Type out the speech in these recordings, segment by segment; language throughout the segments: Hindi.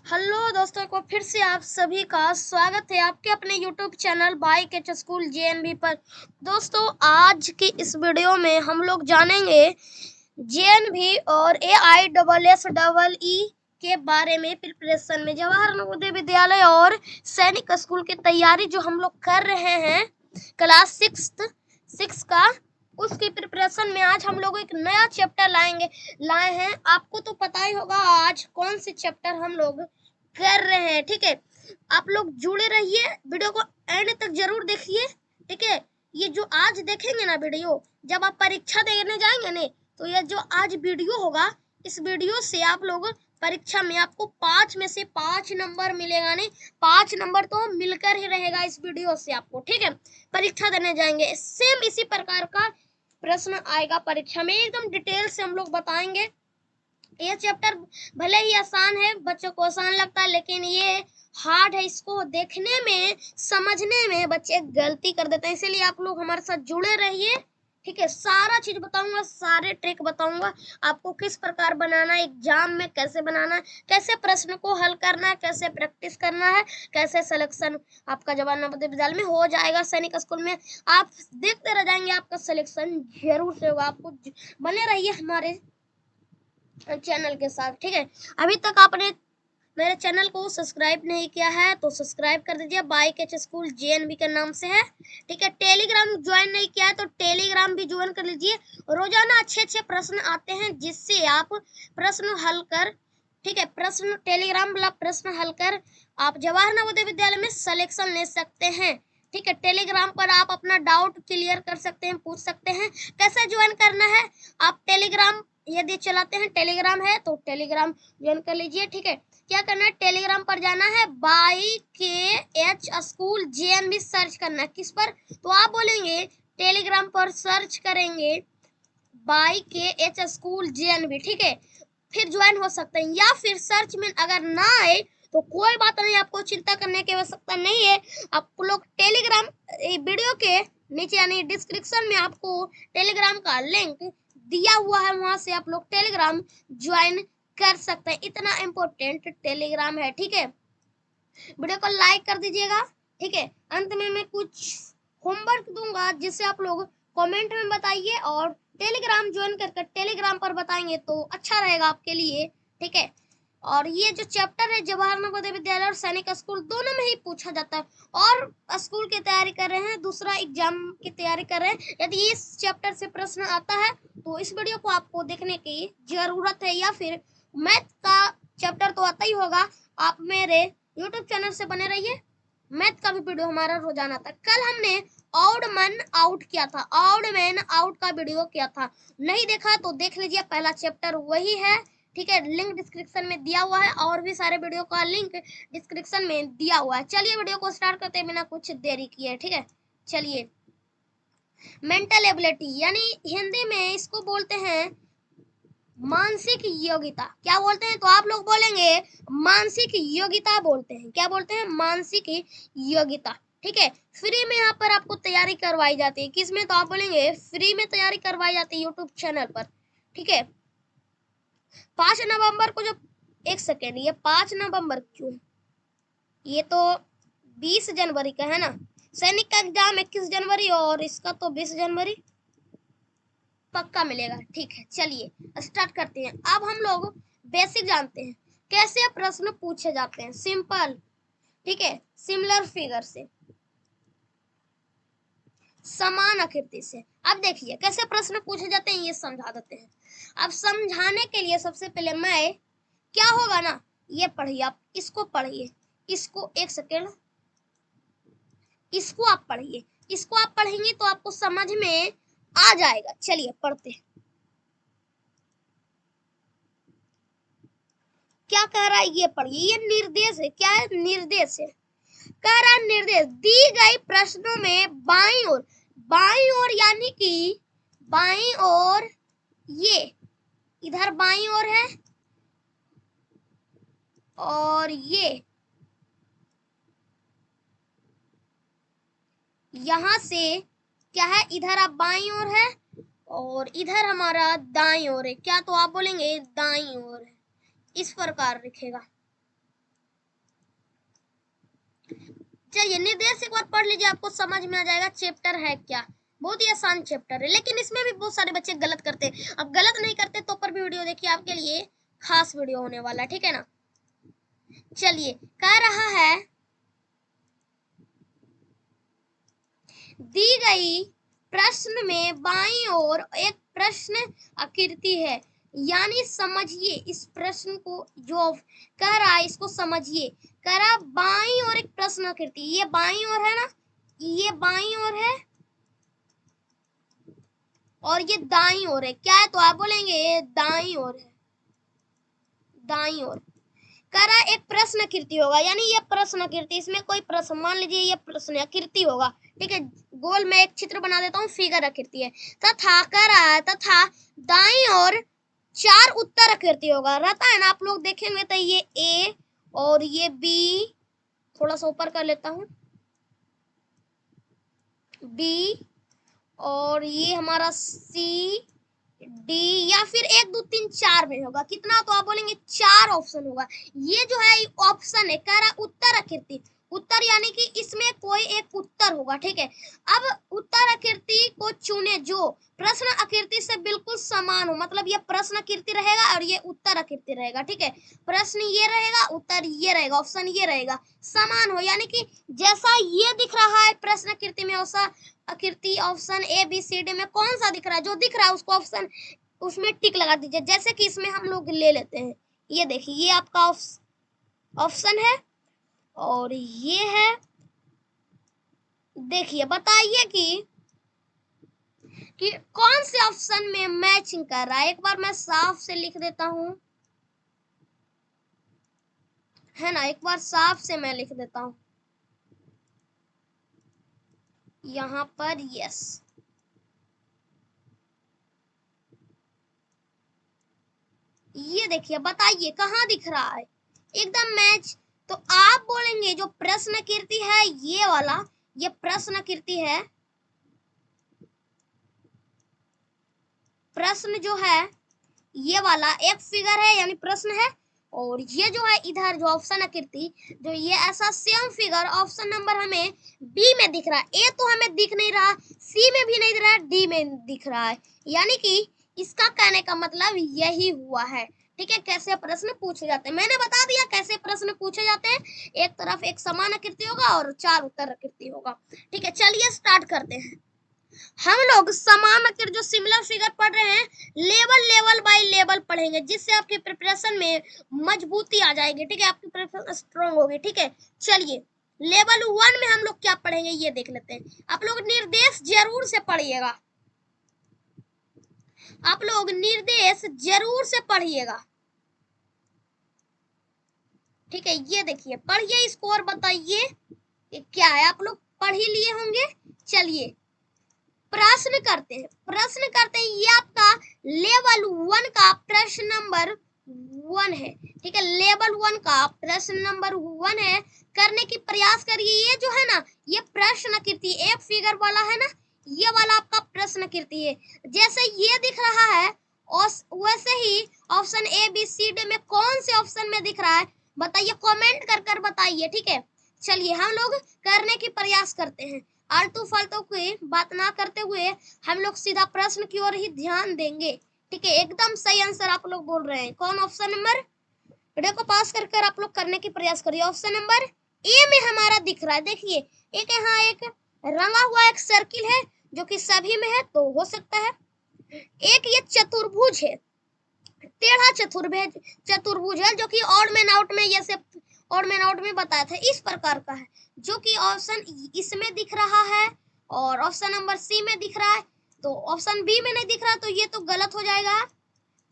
हेलो दोस्तों को फिर से आप सभी का स्वागत है आपके अपने YouTube channel bike H school JNV पर। दोस्तों आज की इस वीडियो में हम लोग जानेंगे JNV और AISSEE के बारे में। प्रिपरेशन में जवाहर नवोदय विद्यालय और सैनिक स्कूल की तैयारी जो हम लोग कर रहे हैं क्लास 6 का, उसकी प्रिपरेशन में आज हम लोग एक नया चैप्टर लाए हैं। आपको तो पता ही होगा आज कौन सी चैप्टर हम लोग कर रहे हैं। ठीक है, आप लोग जुड़े रहिए, वीडियो को एंड तक जरूर देखिए। ठीक है, ये जो आज देखेंगे ना वीडियो, जब आप परीक्षा देने जाएंगे ना, तो ये जो आज वीडियो होगा, इस वीडियो से आप लोग परीक्षा में आपको 5 में से 5 नंबर मिलेगा। नहीं, 5 नंबर तो मिलकर ही रहेगा इस वीडियो से आपको। ठीक है, परीक्षा देने जाएंगे सेम इसी प्रकार का प्रश्न आएगा परीक्षा में, एकदम डिटेल से हम लोग बताएंगे। ये चैप्टर भले ही आसान है, बच्चों को आसान लगता है, लेकिन ये हार्ड है। इसको देखने में समझने में बच्चे गलती कर देते हैं, इसीलिए आप लोग हमारे साथ जुड़े रहिए। ठीक है, सारा चीज बताऊंगा, सारे ट्रिक बताऊंगा आपको, किस प्रकार बनाना है, एग्जाम में कैसे बनाना है, कैसे प्रश्न को हल करना है, कैसे प्रैक्टिस करना है, कैसे सिलेक्शन आपका जवाहर नवोदय विद्यालय में हो जाएगा। सैनिक स्कूल में आप देखते रह जाएंगे, आपका सिलेक्शन जरूर से होगा। आपको बने रहिए हमारे चैनल के साथ। ठीक है, अभी तक आपने मेरे चैनल को सब्सक्राइब नहीं किया है तो सब्सक्राइब कर दीजिए, बाइक एच स्कूल JNV के नाम से है। ठीक है, टेलीग्राम ज्वाइन नहीं किया है तो टेलीग्राम भी ज्वाइन कर लीजिए। रोजाना अच्छे प्रश्न आते हैं जिससे आप प्रश्न हल कर, ठीक है, प्रश्न टेलीग्राम वाला प्रश्न हल कर आप जवाहर नवोदय विद्यालय में सिलेक्शन ले सकते हैं। ठीक है, टेलीग्राम पर आप अपना डाउट क्लियर कर सकते हैं, पूछ सकते हैं। कैसे ज्वाइन करना है, आप टेलीग्राम यदि चलाते हैं, टेलीग्राम है तो टेलीग्राम ज्वाइन कर लीजिए। ठीक है, क्या करना है, टेलीग्राम पर जाना है, bike H school JNV search करना है। किस पर, तो आप बोलेंगे टेलीग्राम पर सर्च करेंगे बाइक एच स्कूल JNV। ठीक है, फिर ज्वाइन हो सकते हैं, या फिर सर्च में अगर ना आए तो कोई बात नहीं, आपको चिंता करने की आवश्यकता नहीं है। आप लोग टेलीग्राम वीडियो के नीचे यानी डिस्क्रिप्शन में आपको टेलीग्राम का लिंक दिया हुआ है, वहां से आप लोग टेलीग्राम ज्वाइन कर सकते हैं। इतना इम्पोर्टेंट टेलीग्राम है। ठीक है, वीडियो को लाइक कर दीजिएगा। ठीक है, अंत में मैं कुछ होमवर्क दूंगा जिससे आप लोग कमेंट में बताइए, और टेलीग्राम ज्वाइन कर टेलीग्राम पर बताएंगे तो अच्छा रहेगा आपके लिए। ठीक है, और ये जो चैप्टर है जवाहर नवोदय विद्यालय और सैनिक स्कूल दोनों में ही पूछा जाता है, और स्कूल की तैयारी कर रहे हैं, दूसरा एग्जाम की तैयारी कर रहे हैं, यदि इस चैप्टर से प्रश्न आता है तो इस वीडियो को आपको देखने की जरूरत है। या फिर मैथ का चैप्टर तो आता ही होगा, आप मेरे YouTube चैनल से बने रहिए, मैथ का भी वीडियो हमारा रोजाना था। कल हमने ऑड मन आउट किया था, ऑड मैन आउट का वीडियो किया था, नहीं देखा तो देख लीजिए, पहला चैप्टर वही है। ठीक है, लिंक डिस्क्रिप्शन में दिया हुआ है, और भी सारे वीडियो का लिंक डिस्क्रिप्शन में दिया हुआ है। चलिए वीडियो को स्टार्ट करते हैं बिना कुछ देरी किए। ठीक है, चलिए, मेंटल एबिलिटी यानी हिंदी में इसको बोलते हैं मानसिक योग्यता। क्या बोलते हैं, तो आप लोग बोलेंगे मानसिक योग्यता बोलते हैं। क्या बोलते हैं, मानसिक योग्यता। ठीक है, फ्री में यहाँ पर आपको तैयारी करवाई जाती है, किसमें, तो आप बोलेंगे फ्री में तैयारी करवाई जाती है YouTube चैनल पर। ठीक है, 5 नवंबर को जो, एक सेकेंड, ये 5 नवंबर क्यों, ये तो 20 जनवरी का है ना। सैनिक का एग्जाम 21 जनवरी और इसका तो 20 जनवरी पक्का मिलेगा। ठीक है, चलिए स्टार्ट करते हैं। अब हम लोग बेसिक जानते हैं, कैसे प्रश्न पूछे जाते हैं, सिंपल। ठीक है, सिमिलर फिगर से, समान आकृति से। अब देखिए कैसे प्रश्न पूछे जाते हैं, ये समझा देते हैं। अब समझाने के लिए सबसे पहले मैं, क्या होगा ना, ये पढ़िए, आप इसको पढ़िए, इसको, एक सेकेंड, इसको आप पढ़िए, इसको आप पढ़ेंगे तो आपको समझ में आ जाएगा। चलिए पढ़ते हैं, क्या कह रहा है ये पढ़िए, ये निर्देश है। क्या है, निर्देश है। कह रहा है निर्देश, दी गई प्रश्नों में बाईं ओर यानी कि बाईं ओर, ये इधर बाईं ओर है, और ये यहां से क्या है, इधर आप बाईं ओर है और इधर हमारा दाईं ओर है। क्या, तो आप बोलेंगे दाईं ओर है, इस प्रकार लिखेगा। चलिए निर्देश एक बार पढ़ लीजिए, आपको समझ में आ जाएगा चैप्टर है क्या। बहुत ही आसान चैप्टर है, लेकिन इसमें भी बहुत सारे बच्चे गलत करते हैं। अब गलत नहीं करते तो पर भी वीडियो देखिए, आपके लिए खास वीडियो होने वाला है, ठीक है ना। चलिए कह रहा है दी गई प्रश्न में बाईं ओर एक प्रश्न आकृति है, यानी समझिए इस प्रश्न को, जो कह रहा है इसको समझिए। कह रहा बाईं ओर एक प्रश्न आकृति, ये बाईं ओर है ना, ये बाईं ओर है और ये दाईं ओर है। क्या है तो आप बोलेंगे ये दाईं ओर है, दाईं ओर। कह रहा एक प्रश्न आकृति होगा, यानी ये प्रश्न आकृति, इसमें कोई प्रश्न, मान लीजिए ये प्रश्न आकृति होगा, ठीक है। गोल में एक चित्र बना देता हूँ, फिगर आकृति है। तथा कह रहा है तथा दाईं ओर 4 उत्तर आकृति होगा, रहता है ना। आप लोग देखेंगे तो ये ए और ये बी, थोड़ा सा ऊपर कर लेता हूँ, बी और ये हमारा सी डी, या फिर 1 2 3 4 में होगा। कितना तो आप बोलेंगे 4 ऑप्शन होगा। ये जो है ऑप्शन है, कह रहा उत्तर आकृति, उत्तर यानी कि इसमें कोई एक उत्तर होगा, ठीक है। अब उत्तर आकृति को चुने जो प्रश्न आकृति से बिल्कुल समान हो, मतलब ये प्रश्न आकृति रहेगा और ये उत्तर आकृति रहेगा, ठीक है। प्रश्न ये रहेगा, उत्तर ये रहेगा, ऑप्शन ये रहेगा, समान हो, यानी कि जैसा ये दिख रहा है प्रश्न आकृति में, वैसा आकृति option A B C D में कौन सा दिख रहा है, जो दिख रहा है उसको ऑप्शन, उसमें टिक लगा दीजिए। जैसे कि इसमें हम लोग ले लेते हैं, ये देखिए ये आपका ऑप्शन है और ये है। देखिए बताइए कि कौन से ऑप्शन में मैचिंग कर रहा है। एक बार मैं साफ से लिख देता हूं, है ना, एक बार साफ से मैं लिख देता हूं यहां पर, यस। ये देखिए बताइए कहाँ दिख रहा है, एकदम मैच। तो आप बोलेंगे जो प्रश्न आकृति है ये वाला, ये प्रश्न आकृति है, प्रश्न जो है ये वाला एक फिगर है यानी प्रश्न है, और ये जो है इधर जो ऑप्शन आकृति, जो ये ऐसा सेम फिगर ऑप्शन नंबर हमें बी में दिख रहा है। ए तो हमें दिख नहीं रहा, सी में भी नहीं दिख रहा है, डी में दिख रहा है, यानी कि इसका कहने का मतलब यही हुआ है, ठीक है। कैसे प्रश्न पूछे जाते हैं मैंने बता दिया, कैसे प्रश्न पूछे जाते हैं। एक तरफ एक समान आकृति होगा और 4 उत्तर आकृति होगा, ठीक है। चलिए स्टार्ट करते हैं। हम लोग समान आकृति जो सिमिलर फिगर पढ़ रहे हैं, लेवल बाय लेवल पढ़ेंगे, जिससे आपकी प्रिपरेशन में मजबूती आ जाएगी, ठीक है, आपकी प्रिपरेशन स्ट्रांग होगी, ठीक है। चलिए लेवल 1 में हम लोग क्या पढ़ेंगे ये देख लेते हैं। आप लोग निर्देश जरूर से पढ़िएगा, आप लोग निर्देश जरूर से पढ़िएगा, ठीक है। ये देखिए पढ़िए, स्कोर बताइए क्या है, आप लोग पढ़ ही लिए होंगे। चलिए प्रश्न करते हैं, ये आपका लेवल 1 का प्रश्न नंबर 1 है, ठीक है। लेवल 1 का प्रश्न नंबर 1 है, करने की प्रयास करिए। ये जो है ना, ये प्रश्न आकृति एक फिगर वाला है ना, ये वाला आपका प्रश्न आकृति है। जैसे ये दिख रहा है और वैसे ही option A B C D में कौन से ऑप्शन में दिख रहा है बताइए, कमेंट कर बताइए, ठीक है। चलिए हम लोग करने की प्रयास करते हैं, आलतू फालतू की बात ना करते हुए हम लोग सीधा प्रश्न की ओर ही ध्यान देंगे, ठीक है। एकदम सही आंसर आप लोग बोल रहे हैं। कौन ऑप्शन नंबर, वीडियो को पास कर आप लोग करने की प्रयास करिए। ऑप्शन नंबर ए में हमारा दिख रहा है, देखिए एक यहाँ एक रंगा हुआ एक सर्किल है जो कि सभी में है, तो हो सकता है। एक ये चतुर्भुज है, टेढ़ा चतुर्भुज है, जो कि ऑड मैन आउट में, जैसे ऑड मैन आउट में बताया था, इस प्रकार का है, जो कि ऑप्शन इसमें दिख रहा है और ऑप्शन नंबर सी में दिख रहा है, तो ऑप्शन बी में नहीं दिख रहा, तो ये तो गलत हो जाएगा।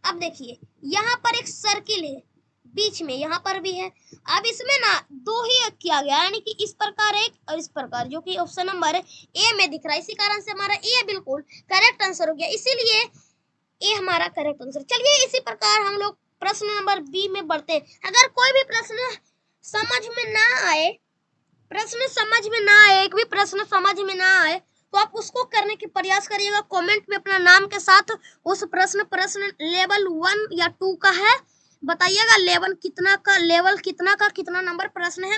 अब देखिए यहाँ पर एक सर्किल है बीच में, यहाँ पर भी है। अब इसमें ना 2 ही किया गया, यानी कि इस प्रकार एक और इस प्रकार, जो कि ऑप्शन नंबर ए में दिख रहा है। इसी कारण से हमारा ए बिल्कुल करेक्ट आंसर हो गया, इसीलिए ये हमारा करेक्ट आंसर। चलिए इसी प्रकार हम लोग प्रश्न नंबर बी में बढ़ते हैं। अगर कोई भी प्रश्न समझ में ना आए, एक भी प्रश्न समझ में ना आए, तो आप उसको करने की प्रयास करिएगा। कमेंट में अपना नाम के साथ उस प्रश्न लेवल 1 या 2 का है बताइएगा लेवल कितना नंबर प्रश्न है,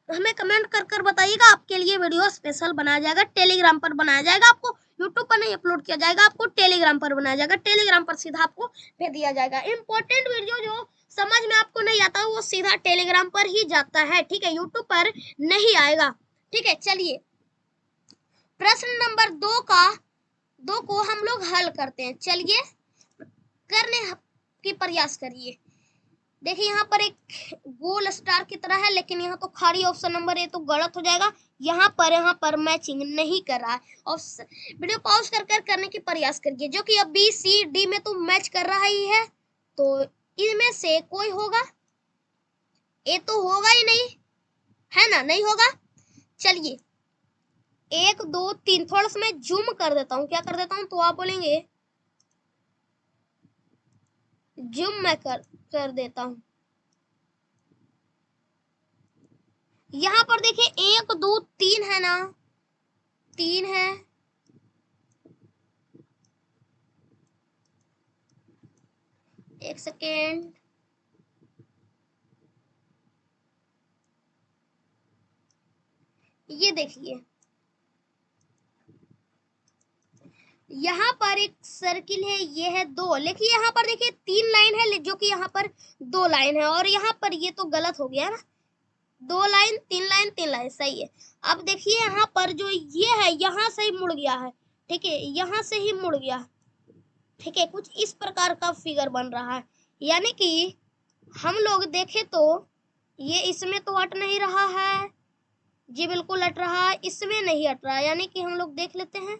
हमें कमेंट कर बताइएगा। आपके लिए वीडियो स्पेशल बनाया जाएगा, टेलीग्राम पर बनाया जाएगा, आपको यूट्यूब पर नहीं अपलोड किया जाएगा, आपको टेलीग्राम पर बनाया जाएगा, टेलीग्राम पर सीधा आपको भेज दिया जाएगा। इंपॉर्टेंट वीडियो जो समझ में आपको नहीं आता वो सीधा टेलीग्राम पर ही जाता है, ठीक है, यूट्यूब पर नहीं आएगा, ठीक है। चलिए प्रश्न नंबर 2 को हम लोग हल करते हैं। चलिए करने की प्रयास करिए। देखिए यहाँ पर एक गोल स्टार की तरह है, लेकिन यहाँ तो खाली ऑप्शन नंबर ए तो गलत हो जाएगा। यहाँ पर मैचिंग नहीं कर रहा है। और वीडियो पॉज कर करने की प्रयास करिए, जो कि अब बी सी डी में तो मैच कर रहा ही है, तो इनमें से कोई होगा, ए तो होगा ही नहीं, है ना, नहीं होगा। चलिए 1 2 3 थोड़ा सा मैं जूम कर देता हूँ, क्या कर देता हूँ, तो आप बोलेंगे जूम मैं कर देता हूँ। यहाँ पर देखिए 1 2 3 है ना, 3 है, एक सेकेंड, ये देखिए यहाँ पर एक सर्किल है, ये है 2, लेकिन यहाँ पर देखिए 3 लाइन है, जो कि यहाँ पर 2 लाइन है, और यहाँ पर ये तो गलत हो गया ना, 2 लाइन 3 लाइन 3 लाइन, सही है। अब देखिए यहाँ पर जो ये है यहाँ से ही मुड़ गया है, ठीक है, यहाँ से ही मुड़ गया, ठीक है, कुछ इस प्रकार का फिगर बन रहा है। यानी कि हम लोग देखें तो ये इसमें तो अट नहीं रहा है, जी बिल्कुल अट रहा है, इसमें नहीं अट रहा है। यानी कि हम लोग देख लेते हैं,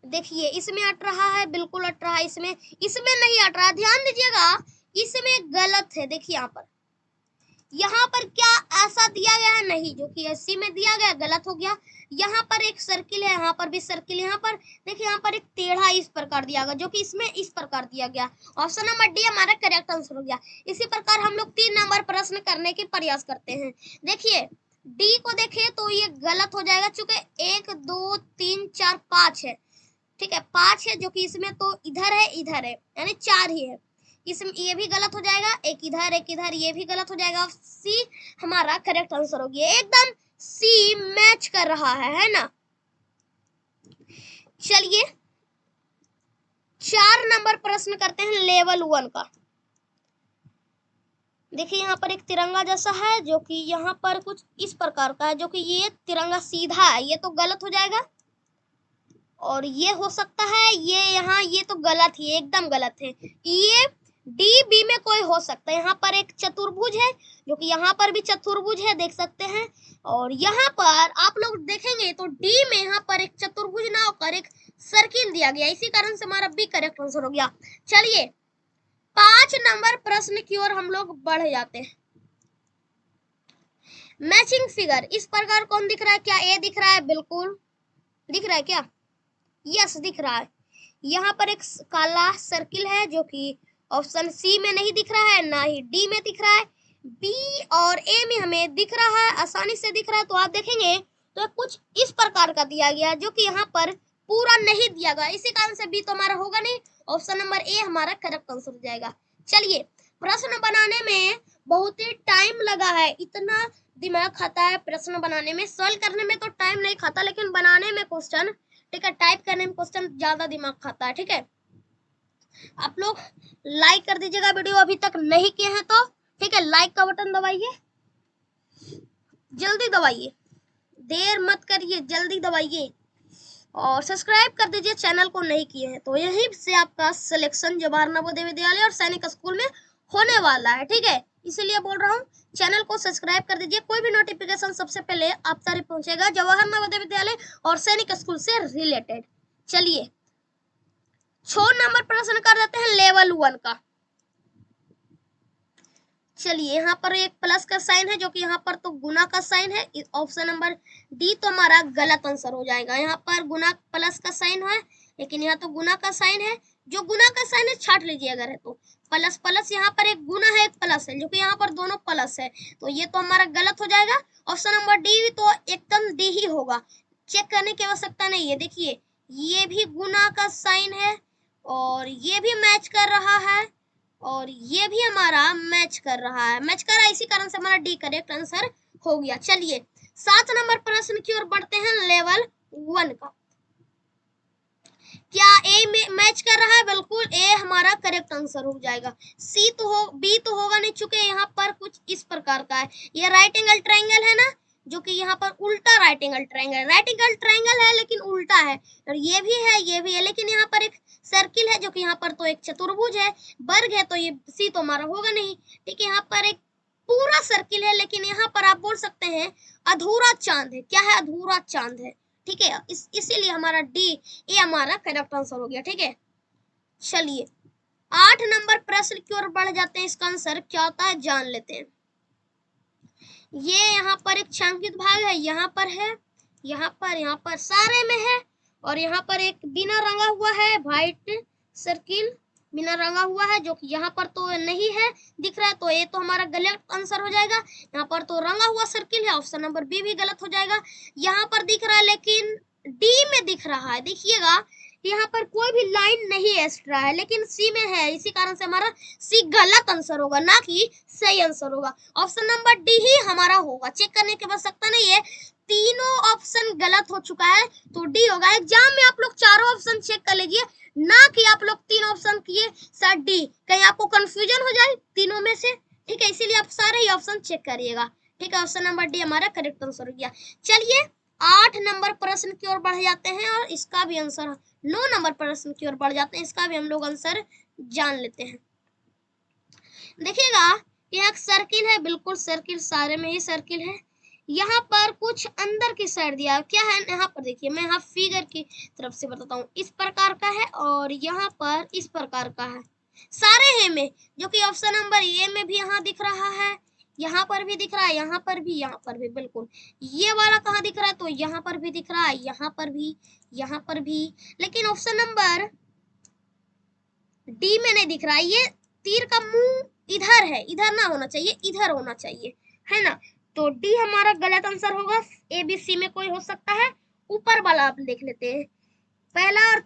देखिए इसमें अट रहा है, बिल्कुल अट रहा है, इसमें नहीं अट रहा है। ध्यान दीजिएगा, इसमें गलत है। देखिए यहाँ पर क्या ऐसा दिया गया है, नहीं, जो कि अस्सी में दिया गया गलत हो गया। यहाँ पर एक सर्किल है, यहाँ पर भी सर्किल, यहाँ पर देखिए यहाँ पर एक टेढ़ा इस प्रकार दिया गया, जो कि इसमें इस प्रकार दिया गया। ऑप्शन नंबर डी हमारा करेक्ट आंसर हो गया। इसी प्रकार हम लोग 3 नंबर प्रश्न करने की प्रयास करते हैं। देखिए डी को देखें तो ये गलत हो जाएगा, चूंकि 1 2 3 4 5 है, ठीक है, 5 है, जो कि इसमें तो इधर है, यानी 4 ही है। इसमें ये भी गलत हो जाएगा, एक इधर, ये भी गलत हो जाएगा। सी हमारा करेक्ट आंसर हो गया, एकदम सी मैच कर रहा है ना। चलिए 4 नंबर प्रश्न करते हैं लेवल 1 का। देखिए यहाँ पर एक तिरंगा जैसा है, जो कि यहाँ पर कुछ इस प्रकार का है, जो कि ये तिरंगा सीधा है, ये तो गलत हो जाएगा। और ये हो सकता है ये यहाँ, ये तो गलत ही, एकदम गलत है। ये डी बी में कोई हो सकता है। यहाँ पर एक चतुर्भुज है, जो कि यहाँ पर भी चतुर्भुज है, देख सकते हैं। और यहाँ पर आप लोग देखेंगे तो डी में यहाँ पर एक चतुर्भुज ना होकर एक सर्किल दिया गया, इसी कारण से हमारा बी करेक्ट आंसर हो गया। चलिए 5 नंबर प्रश्न की ओर हम लोग बढ़ जाते हैं। मैचिंग फिगर इस प्रकार कौन दिख रहा है, क्या ए दिख रहा है, बिल्कुल दिख रहा है क्या, यस दिख रहा है। यहाँ पर एक काला सर्किल है, जो कि ऑप्शन सी में नहीं दिख रहा है, ना ही डी में दिख रहा है, बी और ए में हमें दिख रहा है, आसानी से दिख रहा है। तो आप देखेंगे तो कुछ इस प्रकार का दिया गया, जो कि यहाँ पर पूरा नहीं दिया गया, इसी कारण से बी तो हमारा होगा नहीं, ऑप्शन नंबर ए हमारा करेक्ट आंसर हो जाएगा। चलिए प्रश्न बनाने में बहुत ही टाइम लगा है, इतना दिमाग खाता है प्रश्न बनाने में, सॉल्व करने में तो टाइम नहीं खाता, लेकिन बनाने में क्वेश्चन, ठीक है, टाइप करने में क्वेश्चन ज्यादा दिमाग खाता है, ठीक है। आप लोग लाइक कर दीजिएगा, वीडियो अभी तक नहीं किए हैं तो, ठीक है, लाइक का बटन दबाइए, जल्दी दबाइए, देर मत करिए, जल्दी दबाइए। और सब्सक्राइब कर दीजिए चैनल को नहीं किए हैं तो। यहीं से आपका सिलेक्शन जवाहर नवोदय विद्यालय और सैनिक स्कूल में होने वाला है, ठीक है, इसलिए बोल रहा हूँ चैनल को सब्सक्राइब कर दीजिए। कोई भी नोटिफिकेशन सबसे पहले आप तक पहुंचेगा जवाहर नवोदय विद्यालय और सैनिक स्कूल से रिलेटेड। चलिए 6 नंबर प्रश्न कर देते हैं लेवल 1 का। चलिए यहाँ पर एक प्लस का साइन है, जो कि यहाँ पर तो गुना का साइन है, ऑप्शन नंबर डी तो हमारा गलत आंसर हो जाएगा। यहाँ पर गुना प्लस का साइन है, लेकिन यहाँ तो गुना का साइन है, जो गुना का साइन है छाट लीजिए अगर है तो। प्लस प्लस यहाँ पर एक गुना है, एक प्लस है, जो कि यहाँ पर दोनों प्लस है, तो ये तो हमारा गलत हो जाएगा। ऑप्शन नंबर डी तो एकदम डी ही होगा, चेक करने की आवश्यकता नहीं है। देखिए ये भी गुना का साइन है और ये भी मैच कर रहा है और ये भी हमारा मैच कर रहा है, मैच कर रहा है, इसी कारण से हमारा डी करेक्ट आंसर हो गया। चलिए 7 नंबर प्रश्न की ओर बढ़ते हैं, लेवल 1 का। क्या ए में मैच कर रहा है? बिल्कुल ए हमारा करेक्ट आंसर हो जाएगा। सी तो हो, बी तो होगा नहीं, चूंकि यहाँ पर कुछ इस प्रकार का है, ये राइट एंगल ट्रायंगल है ना, जो कि यहाँ पर उल्टा राइट एंगल ट्रायंगल है लेकिन उल्टा है, और ये भी है ये भी है, लेकिन यहाँ पर एक सर्किल है जो कि यहाँ पर तो एक चतुर्भुज है, वर्ग है, तो ये सी तो हमारा होगा नहीं। ठीक है, यहाँ पर एक पूरा सर्किल है, लेकिन यहाँ पर आप बोल सकते हैं अधूरा चांद है। क्या है? अधूरा चांद है। ठीक है, इसीलिए हमारा डी ये हमारा करेक्ट आंसर हो गया। ठीक है, चलिए 8 नंबर प्रश्न की ओर बढ़ जाते हैं, इसका आंसर क्या होता है जान लेते हैं। ये यहाँ पर एक छांकित भाग है, यहाँ पर सारे में है, और यहाँ पर एक बिना रंगा हुआ है व्हाइट सर्किल, बिना रंगा हुआ है, जो कि यहाँ पर तो नहीं है दिख रहा है, तो ये तो हमारा गलत आंसर हो जाएगा। यहाँ पर तो रंगा हुआ सर्किल है, ऑप्शन नंबर बी भी गलत हो जाएगा। यहाँ पर दिख रहा है लेकिन डी में दिख रहा है, देखिएगा यहाँ पर कोई भी लाइन नहीं एक्स्ट्रा है, लेकिन सी में है, इसी कारण से हमारा सी गलत आंसर होगा, ना कि सही आंसर होगा। ऑप्शन नंबर डी ही हमारा होगा, चेक करने की आवश्यकता नहीं है, तीनों ऑप्शन गलत हो चुका है, तो डी होगा। एग्जाम में आप लोग चारों ऑप्शन चेक कर लीजिए, ना कि आप लोग 3 ऑप्शन किए सर डी, कहीं आपको कंफ्यूजन हो जाए तीनों में से। ठीक है, इसीलिए आप सारे ही ऑप्शन चेक करिएगा। ठीक है, ऑप्शन नंबर डी हमारा करेक्ट आंसर हो गया। चलिए 8 नंबर प्रश्न की ओर बढ़ जाते हैं, और इसका भी आंसर 9 नंबर प्रश्न की ओर बढ़ जाते हैं, इसका भी हम लोग आंसर जान लेते हैं। देखिएगा यह एक सर्किल है, बिल्कुल सर्किल, सारे में ही सर्किल है। यहाँ पर कुछ अंदर की साइड दिया, क्या है यहाँ पर देखिए, मैं यहाँ फिगर की तरफ से बताता हूँ, इस प्रकार का है और यहाँ पर इस प्रकार का है, सारे है में, जो कि ऑप्शन नंबर ए में भी यहाँ दिख रहा है, यहाँ पर भी दिख रहा है, यहाँ पर भी बिल्कुल। ये वाला कहाँ दिख रहा है? तो यहाँ पर भी दिख रहा है, यहाँ पर भी, लेकिन ऑप्शन नंबर डी में नहीं दिख रहा है। ये तीर का मुंह इधर है, इधर ना होना चाहिए, इधर होना चाहिए, है ना, तो डी हमारा गलत आंसर होगा। ए बी सी में कोई हो सकता है, ऊपर वाला आप देख लेते हैं, पहला और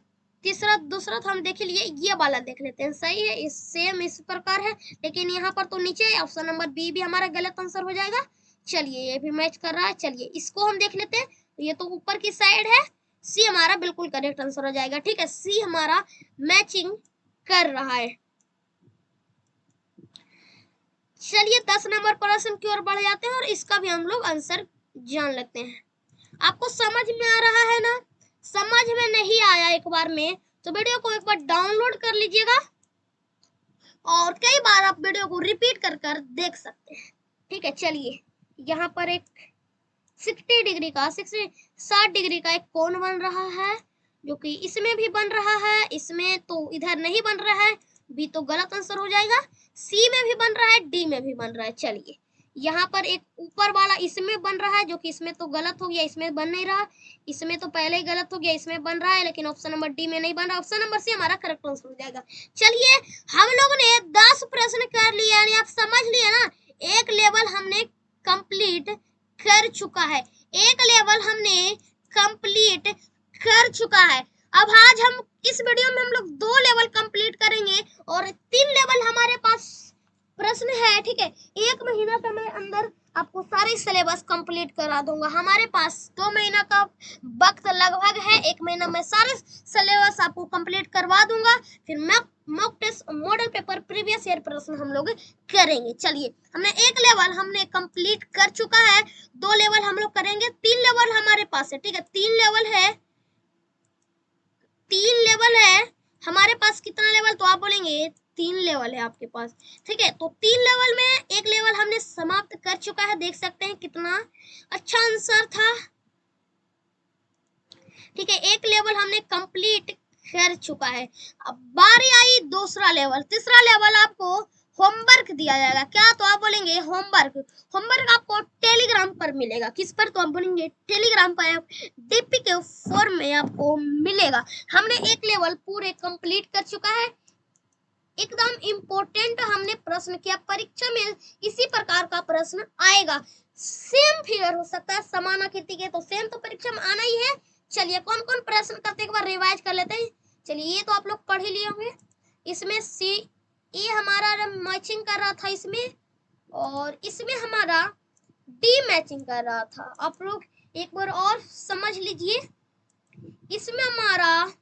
तीसरा दूसरा तो हम देख लिए, ये वाला देख लेते हैं, सही है, इस सेम इस प्रकार है, लेकिन यहाँ पर तो नीचे है, ऑप्शन नंबर बी भी हमारा गलत आंसर हो जाएगा। चलिए ये भी मैच कर रहा है, चलिए इसको हम देख लेते हैं, ये तो ऊपर की साइड है, सी हमारा बिल्कुल करेक्ट आंसर हो जाएगा। ठीक है, सी हमारा मैचिंग कर रहा है। चलिए 10 नंबर प्रश्न की ओर बढ़ जाते हैं, और इसका भी हम लोग आंसर जान लेते हैं। आपको समझ में आ रहा है ना? समझ में नहीं आया एक बार में तो वीडियो को एक बार डाउनलोड कर लीजिएगा, और कई बार आप वीडियो को रिपीट कर कर देख सकते हैं। ठीक है, चलिए यहाँ पर एक 60 डिग्री का एक कोण बन रहा है, जो कि इसमें भी बन रहा है, इसमें तो इधर नहीं बन रहा है, बी तो गलत आंसर हो जाएगा, सी में भी बन रहा है, डी में भी बन रहा है। चलिए यहाँ पर एक ऊपर वाला इसमें बन रहा है, जो कि इसमें तो गलत हो गया, इसमें बन नहीं रहा, इसमें तो पहले ही गलत हो गया, इसमें बन रहा है, लेकिन ऑप्शन नंबर डी में नहीं बन रहा, ऑप्शन नंबर सी हमारा करेक्ट आंसर हो जाएगा। चलिए हम लोगों ने 10 प्रश्न कर लिए, यानी आप समझ लिए ना, एक लेवल हमने कंप्लीट कर चुका है, एक लेवल हमने कंप्लीट कर चुका है। अब आज हम इस वीडियो में हम लोग 2 लेवल कंप्लीट करेंगे, और 3 लेवल हमारे पास प्रश्न है। ठीक है, 1 महीना का मैं अंदर आपको सारे सिलेबस कंप्लीट करा दूंगा, हमारे पास 2 महीना का वक्त लगभग है, 1 महीना में सारे सिलेबस आपको कंप्लीट करवा दूंगा, फिर मैं mock test model paper previous year प्रश्न हम लोग करेंगे। चलिए हमने 1 लेवल हमने कंप्लीट कर चुका है, 2 लेवल हम लोग करेंगे, 3 लेवल हमारे पास है। ठीक है, 3 लेवल है हमारे पास। कितना लेवल? तो आप बोलेंगे 3 लेवल है आपके पास। ठीक है, तो 3 लेवल में 1 लेवल हमने समाप्त कर चुका है, देख सकते हैं कितना अच्छा आंसर था। ठीक है, 1 लेवल हमने कंप्लीट कर चुका है। अब बारी आई दूसरा लेवल, तीसरा लेवल आपको होमवर्क दिया जाएगा। क्या? तो आप बोलेंगे होमवर्क आपको टेलीग्राम पर मिलेगा। किस पर? तो आप बोलेंगे टेलीग्राम पर, डीपी के फॉर्म में आपको मिलेगा। हमने 1 लेवल पूरे कंप्लीट कर चुका है, एकदम इम्पोर्टेंट हमने प्रश्न किया, परीक्षा में इसी प्रकार का प्रश्न आएगा। सेम फिगर हो सकता है, समान आकृति के, तो सेम तो परीक्षा में आना ही है। चलिए कौन कौन प्रश्न करते एक बार रिवाइज कर लेते हैं। चलिए ये तो आप लोग पढ़ ही लिए होंगे। इसमें सी ए हमारा मैचिंग कर रहा था इसमें, और इसमें हमारा डी मैचिंग कर रहा था। आप लोग एक बार और समझ लीजिए, इसमें हमारा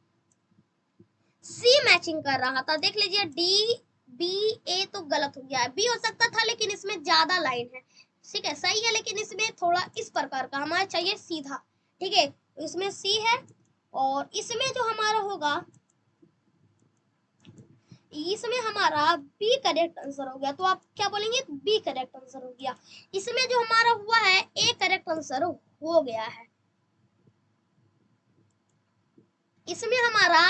सी मैचिंग कर रहा था, देख लीजिए डी बी ए तो गलत हो गया है, बी हो सकता था लेकिन इसमें ज्यादा लाइन है, ठीक है सही है, लेकिन इसमें थोड़ा इस प्रकार का हमारा चाहिए सीधा, ठीक है, इसमें सी है, और इसमें जो हमारा होगा, इसमें हमारा बी करेक्ट आंसर हो गया, तो आप क्या बोलेंगे, बी करेक्ट आंसर हो गया। इसमें जो हमारा हुआ है ए करेक्ट आंसर हो गया है। इसमें हमारा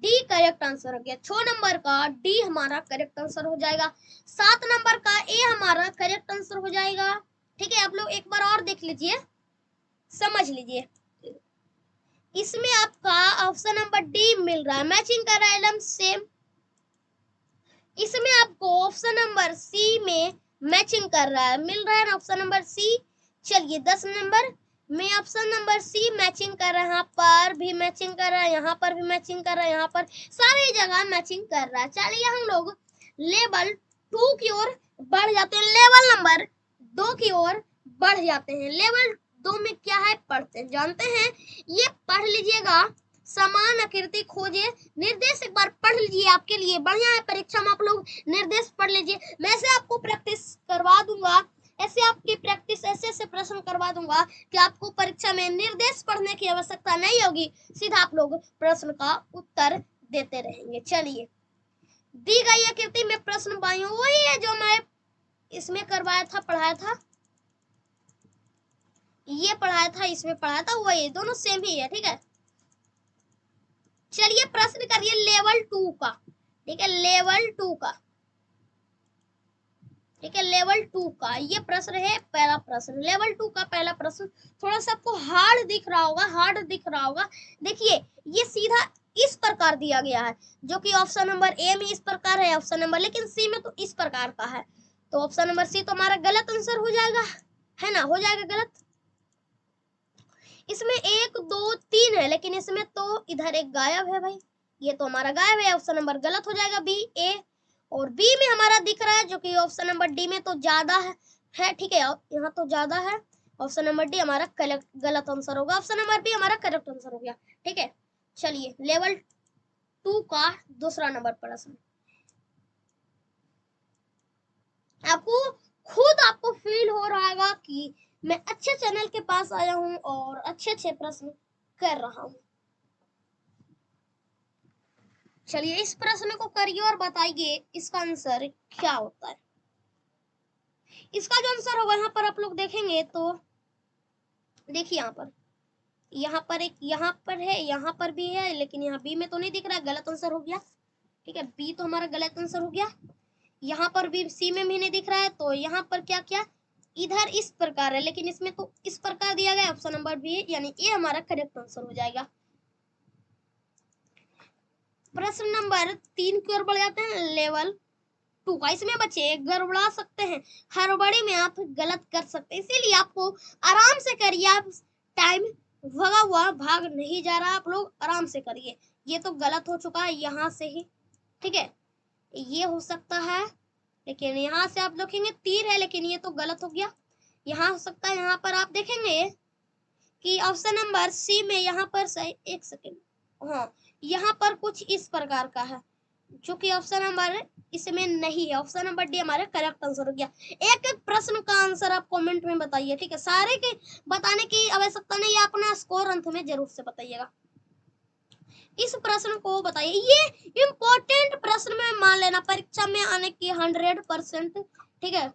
डी करेक्ट आंसर हो गया, 6 नंबर का डी हमारा करेक्ट आंसर हो जाएगा, 7 नंबर का ए हमारा करेक्ट आंसर हो जाएगा। ठीक है, आप लोग एक बार और देख लीजिए, समझ लीजिए, इसमें आपका ऑप्शन नंबर डी मिल रहा है, मैचिंग कर रहा है एकदम सेम। इसमें आपको ऑप्शन नंबर सी में मैचिंग कर रहा है, मिल रहा है ना ऑप्शन नंबर सी। चलिए 10 नंबर में ऑप्शन नंबर सी मैचिंग कर रहा है, यहाँ पर भी मैचिंग कर रहा है, यहाँ पर भी मैचिंग कर रहा है, यहाँ पर सारी जगह मैचिंग कर रहा है। चलिए हम लोग लेवल 2 की ओर बढ़ जाते हैं, लेवल नंबर 2 की ओर बढ़ जाते हैं। लेवल 2 में क्या है पढ़ते हैं, जानते हैं, ये पढ़ लीजिएगा, समान आकृति खोजे निर्देश, एक बार पढ़ लीजिए, आपके लिए बढ़िया है, परीक्षा में आप लोग निर्देश पढ़ लीजिए, मैं से आपको प्रैक्टिस करवा दूंगा, ऐसे आपकी प्रैक्टिस ऐसे प्रश्न करवा दूंगा कि आपको परीक्षा में निर्देश पढ़ने की आवश्यकता नहीं होगी, सीधा आप लोग प्रश्न का उत्तर देते रहेंगे। चलिए दी गई आकृति में प्रश्न बाइयों वही है जो मैं इसमें करवाया था, पढ़ाया था, ये पढ़ाया था, इसमें पढ़ाया था, वही दोनों सेम ही है, ठीक है। चलिए प्रश्न करिए लेवल 2 का, ठीक है, लेवल 2 का, ठीक है, लेवल 2 का ये प्रश्न है, पहला प्रश्न लेवल 2 का पहला प्रश्न, थोड़ा सा आपको हार्ड दिख रहा होगा, हार्ड दिख रहा होगा, देखिए ये सीधा इस प्रकार दिया गया है, जो कि ऑप्शन नंबर ए में इस प्रकार है ऑप्शन नंबर, लेकिन सी में तो इस प्रकार का है, तो ऑप्शन नंबर सी तो हमारा गलत आंसर हो जाएगा, है ना, हो जाएगा गलत। इसमें 1 2 3 है, लेकिन इसमें तो इधर एक गायब है भाई, ये तो हमारा गायब है, ऑप्शन नंबर गलत हो जाएगा बी ए, और बी में हमारा दिख रहा है जो कि ऑप्शन नंबर डी में तो ज्यादा है, ठीक है, यहाँ तो ज्यादा है, ऑप्शन नंबर डी हमारा गलत आंसर होगा, ऑप्शन नंबर बी हमारा करेक्ट आंसर हो गया, ठीक है। चलिए लेवल 2 का दूसरा नंबर प्रश्न, आपको खुद आपको फील हो रहा होगा कि मैं अच्छे चैनल के पास आया हूं और अच्छे प्रश्न कर रहा हूं। चलिए इस प्रश्न को करिए और बताइए इसका आंसर क्या होता है। इसका जो आंसर होगा यहाँ पर आप लोग देखेंगे तो देखिए यहाँ पर एक यहाँ पर है, यहाँ पर भी है, लेकिन यहाँ बी में तो नहीं दिख रहा है, गलत आंसर हो गया, ठीक है, बी तो हमारा गलत आंसर हो गया, यहाँ पर भी सी में भी नहीं दिख रहा है, तो यहाँ पर क्या क्या इधर इस प्रकार है, लेकिन इसमें तो इस प्रकार दिया गया, ऑप्शन नंबर बी यानी ये हमारा करेक्ट आंसर हो जाएगा। प्रश्न नंबर 3 की ओर बढ़ जाते हैं, लेवल 2 का, इसमें बच्चे गड़बड़ा सकते हैं, हड़बड़ी में आप गलत कर सकते हैं, इसीलिए आपको आराम से करिए, आप टाइम भगा हुआ भाग नहीं जा रहा, आप लोग आराम से करिए। ये तो गलत हो चुका है यहाँ से ही, ठीक है, ये हो सकता है, लेकिन यहाँ से आप देखेंगे तीर है, लेकिन ये तो गलत हो गया, यहाँ हो सकता है, यहाँ पर आप देखेंगे कि ऑप्शन नंबर सी में यहाँ पर सही, एक सेकेंड, हाँ यहाँ पर कुछ इस प्रकार का है, जो कि ऑप्शन नंबर इसमें नहीं है, ऑप्शन नंबर डी हमारा करेक्ट आंसर हो गया। एक एक प्रश्न का आंसर आप कमेंट में बताइए, ठीक है, सारे के बताने की आवश्यकता नहीं है, अपना स्कोर अंत में जरूर से बताइएगा। इस प्रश्न को बताइए, ये इम्पोर्टेंट प्रश्न में मान लेना, परीक्षा में आने की 100%, ठीक है,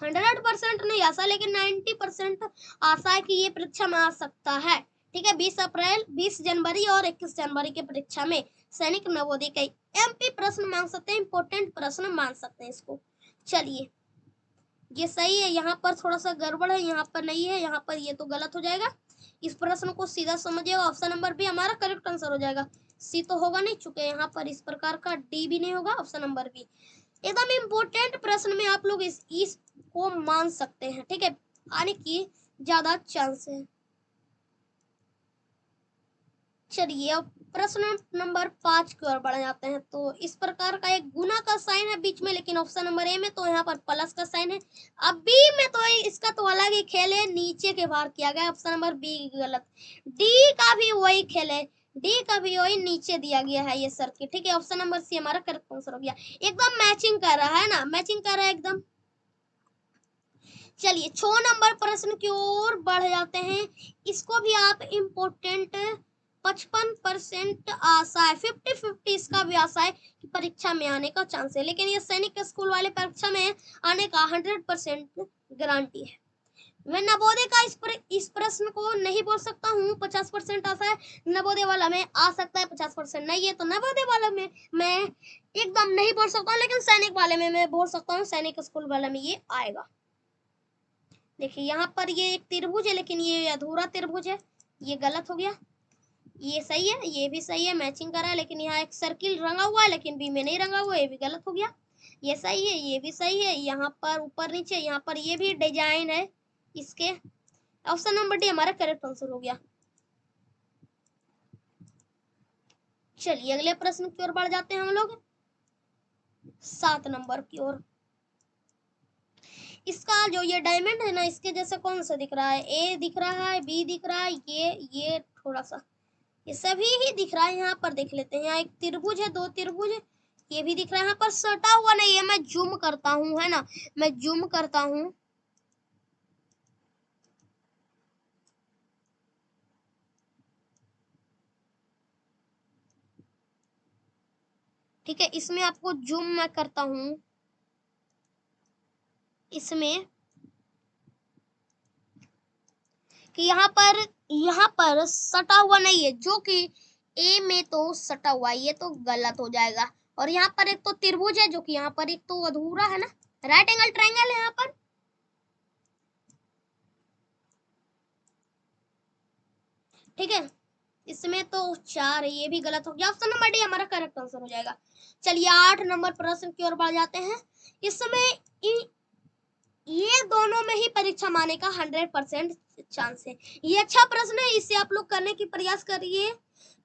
100% नहीं आशा, लेकिन 90% आशा है कि ये परीक्षा में आ सकता है, ठीक है। 20 अप्रैल 20 जनवरी और 21 जनवरी के परीक्षा में सैनिक नवोदय का एमपी प्रश्न मांग सकते हैं, इंपोर्टेंट प्रश्न मान सकते हैं इसको। चलिए ये सही है, यहाँ पर थोड़ा सा गड़बड़ है, यहाँ पर नहीं है, यहाँ पर ये तो गलत हो जाएगा, इस प्रश्न को सीधा समझिएगा, ऑप्शन नंबर बी हमारा करेक्ट आंसर हो जाएगा, सी तो होगा नहीं, चुके यहाँ पर इस प्रकार का, डी भी नहीं होगा, ऑप्शन नंबर बी। एकदम इम्पोर्टेंट प्रश्न में आप लोग इसको मान सकते हैं, ठीक है, आने की ज्यादा चांस है। चलिए अब प्रश्न नंबर 5 की ओर बढ़ जाते हैं। तो इस प्रकार का एक गुना का साइन है बीच में, लेकिन ऑप्शन नंबर ए में तो यहाँ पर प्लस का साइन है। अब बी में तो इसका तो अलग ही खेल है, नीचे के बाहर किया गया। ऑप्शन नंबर बी गलत। डी का भी वही खेल है, डी का भी वही नीचे दिया गया है ये सर्किट, ठीक है। ऑप्शन नंबर सी हमारा करेक्ट आंसर हो गया। एकदम मैचिंग कर रहा है ना, मैचिंग कर रहा है एकदम। चलिए 6 नंबर प्रश्न की ओर बढ़ जाते हैं। इसको भी आप इम्पोर्टेंट 55% आशा है, 50-50 इसका भी आशा है कि परीक्षा में आने का चांस है, लेकिन ये सैनिक स्कूल वाले परीक्षा में आने का 100% गारंटी है। मैं नवोदय का इस प्रश्न को नहीं बोल सकता हूँ, 50% आशा है नवोदय वाला में आ सकता है, 50% नहीं है। तो नवोदय वाला में मैं एकदम नहीं बोल सकता हूँ, लेकिन सैनिक वाले में मैं बोल सकता हूँ, सैनिक स्कूल वाला में ये आएगा। देखिए यहाँ पर ये एक त्रिभुज है, लेकिन ये अधूरा त्रिभुज है, ये गलत हो गया। ये सही है, ये भी सही है, मैचिंग कर रहा है, लेकिन यहाँ एक सर्किल रंगा हुआ है, लेकिन बी में नहीं रंगा हुआ, ये भी गलत हो गया। ये सही है, ये भी सही है, यहाँ पर ऊपर नीचे, यहाँ पर ये भी डिजाइन है इसके। ऑप्शन नंबर डी हमारा करेक्ट आंसर हो गया। चलिए अगले प्रश्न की ओर बढ़ जाते हैं हम लोग, 7 नंबर की ओर। इसका जो ये डायमंड है ना, इसके जैसे कौन सा दिख रहा है? ए दिख रहा है, बी दिख रहा है, ये थोड़ा सा, ये सभी ही दिख रहा है। यहाँ पर देख लेते हैं, यहाँ एक त्रिभुज है, 2 त्रिभुज है, ये भी दिख रहा है। यहाँ पर सटा हुआ नहीं है, मैं जूम करता हूँ, है ना, मैं जूम करता हूँ। ठीक है, इसमें आपको जूम मैं करता हूँ, इसमें कि यहाँ पर सटा हुआ नहीं है, जो कि ए में तो सटा हुआ है, ये तो गलत हो जाएगा। और यहाँ पर एक तो त्रिभुज है, जो कि यहाँ पर एक तो अधूरा है ना, राइट एंगल ट्रायंगल है यहाँ पर। ठीक है, इसमें तो 4 है, ये भी गलत हो गया। ऑप्शन नंबर डी हमारा करेक्ट आंसर हो जाएगा। चलिए 8 नंबर प्रश्न की ओर बढ़ जाते हैं। इसमें ये दोनों में ही परीक्षा में आने का 100% चांस है। ये अच्छा प्रश्न है, इसे आप लोग करने की प्रयास करिए।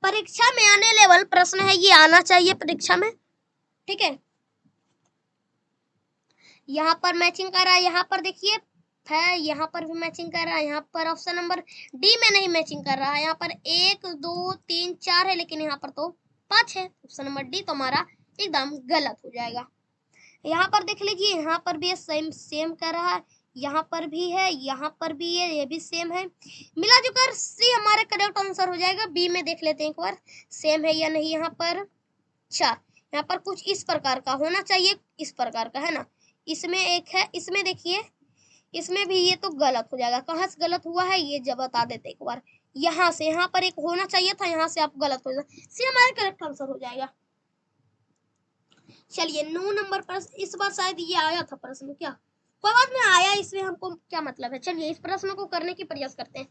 परीक्षा में आने लेवल प्रश्न है, ये आना चाहिए परीक्षा में, ठीक है। यहाँ पर मैचिंग कर रहा है, यहाँ पर देखिए है, यहाँ पर भी मैचिंग कर रहा है, यहाँ पर ऑप्शन नंबर डी में नहीं मैचिंग कर रहा है। यहाँ पर 1 2 3 4 है, लेकिन यहाँ पर तो 5 है। ऑप्शन नंबर डी तो हमारा एकदम गलत हो जाएगा। यहाँ पर देख लीजिए, यहाँ पर भी सेम कर रहा है, यहाँ पर भी है, यहाँ पर भी है, ये भी सेम है। मिला जुलकर सी हमारा करेक्ट आंसर हो जाएगा। बी में देख लेते हैं एक बार, सेम है या नहीं। यहाँ पर 4, यहाँ पर कुछ इस प्रकार का होना चाहिए, इस प्रकार का, है ना। इसमें एक है, इसमें देखिए, इसमें भी ये तो गलत हो जाएगा। कहाँ से गलत हुआ है ये जब बता देते एक बार। यहाँ से, यहाँ पर एक होना चाहिए था, यहाँ से आप गलत हो जाए, सी हमारा करेक्ट आंसर हो जाएगा। चलिए 9 नंबर प्रश्न, इस बार शायद ये आया था प्रश्न, क्या कोई बात नहीं, आया इसमें हमको क्या मतलब है। चलिए इस प्रश्न को करने की प्रयास करते हैं।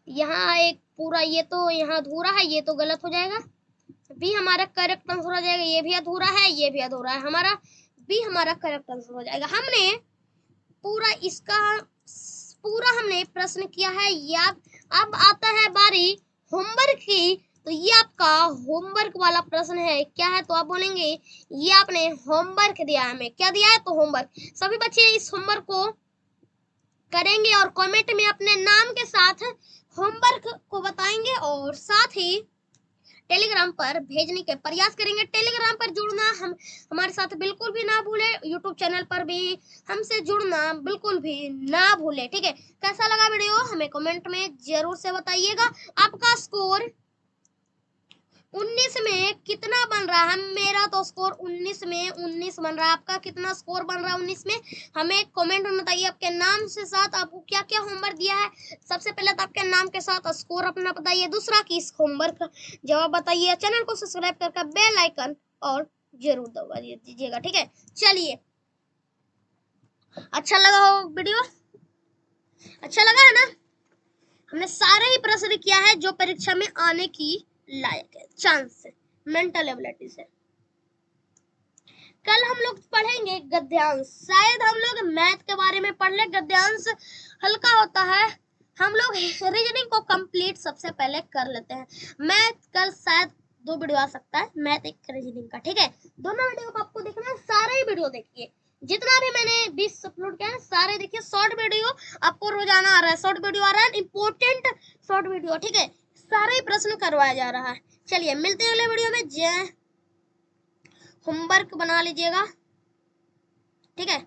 यहाँ एक पूरा, ये तो यहाँ अधूरा है, ये तो गलत हो जाएगा। बी हमारा करेक्ट आंसर हो जाएगा। ये भी अधूरा है, ये भी अधूरा है, हमारा बी हमारा करेक्ट आंसर हो जाएगा। हमने पूरा इसका पूरा हमने प्रश्न किया है याद। अब आता है बारी होमवर्क की, तो ये आपका होमवर्क वाला प्रश्न है। क्या है तो आप बोलेंगे ये आपने होमवर्क दिया है हमें, क्या दिया है तो होमवर्क। सभी बच्चे इस होमवर्क को करेंगे और कमेंट में अपने नाम के साथ होमवर्क को बताएंगे, और साथ ही टेलीग्राम पर भेजने के प्रयास करेंगे। टेलीग्राम पर जुड़ना हम हमारे साथ बिल्कुल भी ना भूले, यूट्यूब चैनल पर भी हमसे जुड़ना बिल्कुल भी ना भूले, ठीक है। कैसा लगा वीडियो हमें कमेंट में जरूर से बताइएगा। आपका स्कोर 19 में कितना बन रहा है? मेरा तो स्कोर 19 में 19 बन रहा है। आपका कितना स्कोर बन रहा है 19 में? हमें कमेंट में बताइए। आपके नाम से साथ आपको क्या क्या होमवर्क दिया है। सबसे पहले तो आपके नाम के साथ स्कोर अपना बताइए, दूसरा कि इस होमवर्क का जवाब बताइए। चैनल को सब्सक्राइब करके बेल आइकन और जरूर दबा दीजिएगा, ठीक है। चलिए, अच्छा लगा हो वीडियो? अच्छा लगा है ना? हमने सारे ही प्रश्न किया है जो परीक्षा में आने की लायक है, चांस है, मेंटल एबिलिटी से। कल हम लोग पढ़ेंगे गद्यांश। शायद हम लोग मैथ के बारे में पढ़ ले, गद्यांश हल्का होता है। हम लोग रीजनिंग को कंप्लीट सबसे पहले कर लेते हैं। मैथ कल शायद 2 वीडियो आ सकता है, मैथ एक रीजनिंग का, ठीक है। दोनों वीडियो को आपको देखना है, सारे ही वीडियो देखिए, जितना भी मैंने 20 अपलोड किया है सारे देखिए। शॉर्ट वीडियो आपको रोजाना आ रहा है, शॉर्ट वीडियो आ रहा है, इंपॉर्टेंट शॉर्ट वीडियो, ठीक है। सारे ही प्रश्न करवाया जा रहा है। चलिए मिलते हैं अगले वीडियो में। जय, होमवर्क बना लीजिएगा, ठीक है।